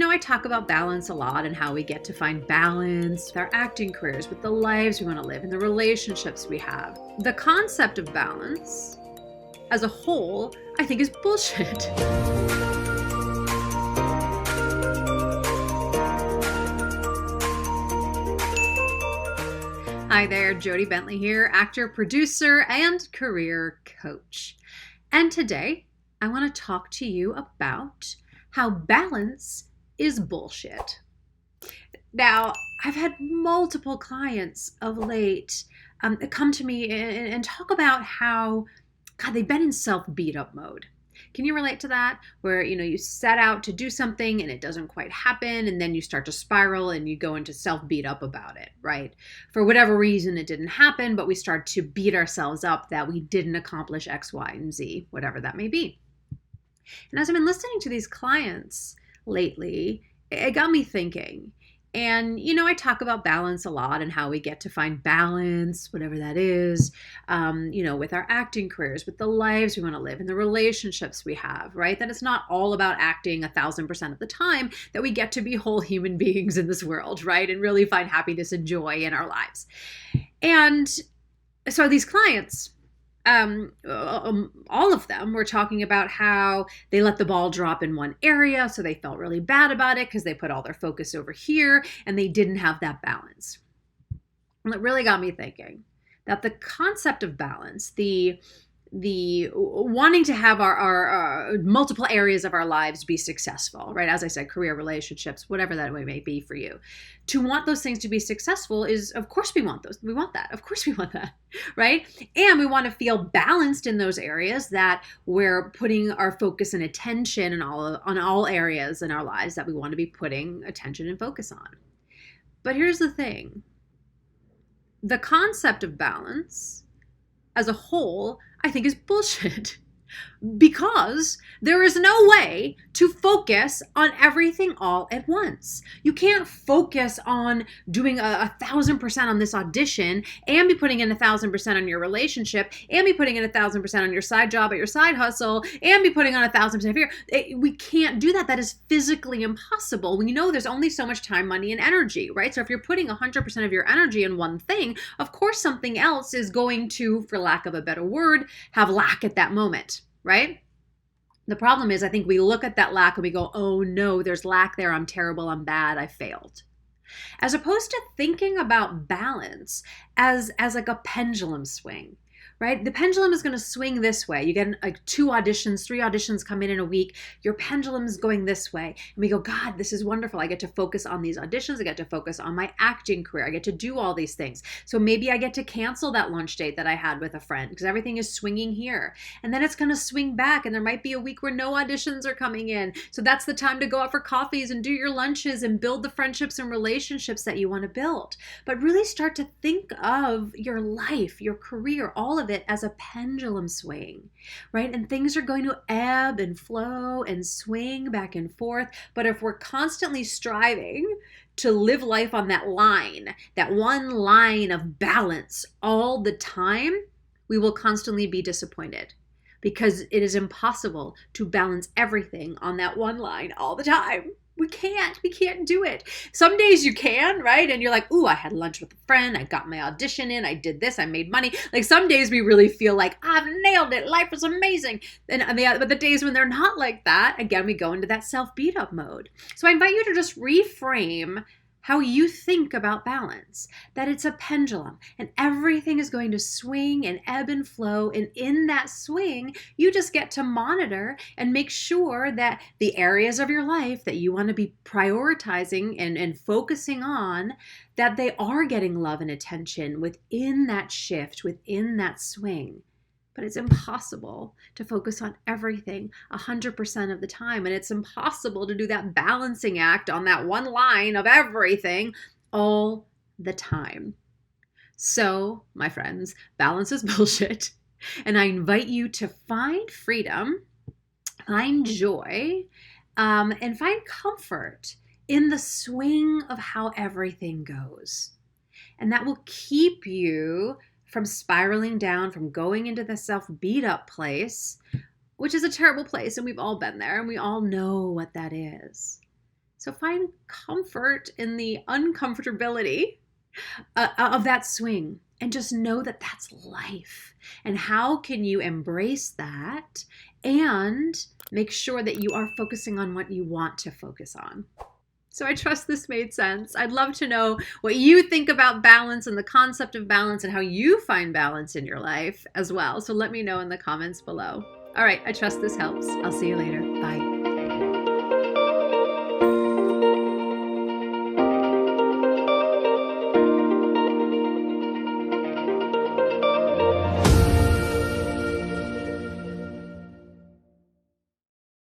I talk about balance a lot and how we get to find balance with our acting careers, with the lives we want to live, and the relationships we have. The concept of balance as a whole, I think, is bullshit. Hi there, Jodie Bentley here, actor, producer, and career coach. And today, I want to talk to you about how balance is bullshit. Now, I've had multiple clients of late come to me and talk about how, God, they've been in self-beat-up mode. Can you relate to that? Where, you set out to do something and it doesn't quite happen, and then you start to spiral and you go into self-beat up about it, right? For whatever reason, it didn't happen, but we start to beat ourselves up that we didn't accomplish X, Y, and Z, whatever that may be. And as I've been listening to these clients lately, it got me thinking. And, I talk about balance a lot and how we get to find balance, whatever that is, with our acting careers, with the lives we want to live, and the relationships we have, right? That it's not all about acting 1,000% of the time, that we get to be whole human beings in this world, right? And really find happiness and joy in our lives. And so these clients, all of them were talking about how they let the ball drop in one area, so they felt really bad about it because they put all their focus over here and they didn't have that balance. And it really got me thinking that the concept of balance, the wanting to have our multiple areas of our lives be successful, right? As I said, career, relationships, whatever that may be for you. To want those things to be successful is, of course, we want those. We want that. Of course, we want that, right? And we want to feel balanced in those areas, that we're putting our focus and attention on all areas in our lives that we want to be putting attention and focus on. But here's the thing. The concept of balance as a whole, I think, is bullshit, because there is no way to focus on everything all at once. You can't focus on doing 1,000% on this audition and be putting in 1,000% on your relationship and be putting in 1,000% on your side job or your side hustle and be putting on 1,000% here. We can't do that. That is physically impossible. We know there's only so much time, money, and energy, right? So if you're putting 100% of your energy in one thing, of course something else is going to, for lack of a better word, have lack at that moment. Right? The problem is, I think we look at that lack and we go, oh no, there's lack there. I'm terrible. I'm bad. I failed. As opposed to thinking about balance as like a pendulum swing, right? The pendulum is going to swing this way. You get like 2 auditions, 3 auditions come in a week. Your pendulum is going this way. And we go, God, this is wonderful. I get to focus on these auditions. I get to focus on my acting career. I get to do all these things. So maybe I get to cancel that lunch date that I had with a friend because everything is swinging here. And then it's going to swing back. And there might be a week where no auditions are coming in. So that's the time to go out for coffees and do your lunches and build the friendships and relationships that you want to build. But really start to think of your life, your career, all of it as a pendulum swing, right? And things are going to ebb and flow and swing back and forth. But if we're constantly striving to live life on that line, that one line of balance all the time, we will constantly be disappointed, because it is impossible to balance everything on that one line all the time. We can't do it. Some days you can, right? And you're like, ooh, I had lunch with a friend. I got my audition in. I did this. I made money. Like some days we really feel like I've nailed it. Life is amazing. But the days when they're not like that, again, we go into that self-beat up mode. So I invite you to just reframe how you think about balance, that it's a pendulum and everything is going to swing and ebb and flow. And in that swing, you just get to monitor and make sure that the areas of your life that you want to be prioritizing and focusing on, that they are getting love and attention within that shift, within that swing. But it's impossible to focus on everything 100% of the time. And it's impossible to do that balancing act on that one line of everything all the time. So, my friends, balance is bullshit. And I invite you to find freedom, find joy, and find comfort in the swing of how everything goes. And that will keep you from spiraling down, from going into the self-beat up place, which is a terrible place. And we've all been there and we all know what that is. So find comfort in the uncomfortability of that swing, and just know that that's life. And how can you embrace that and make sure that you are focusing on what you want to focus on? So I trust this made sense. I'd love to know what you think about balance and the concept of balance and how you find balance in your life as well. So let me know in the comments below. All right, I trust this helps. I'll see you later. Bye.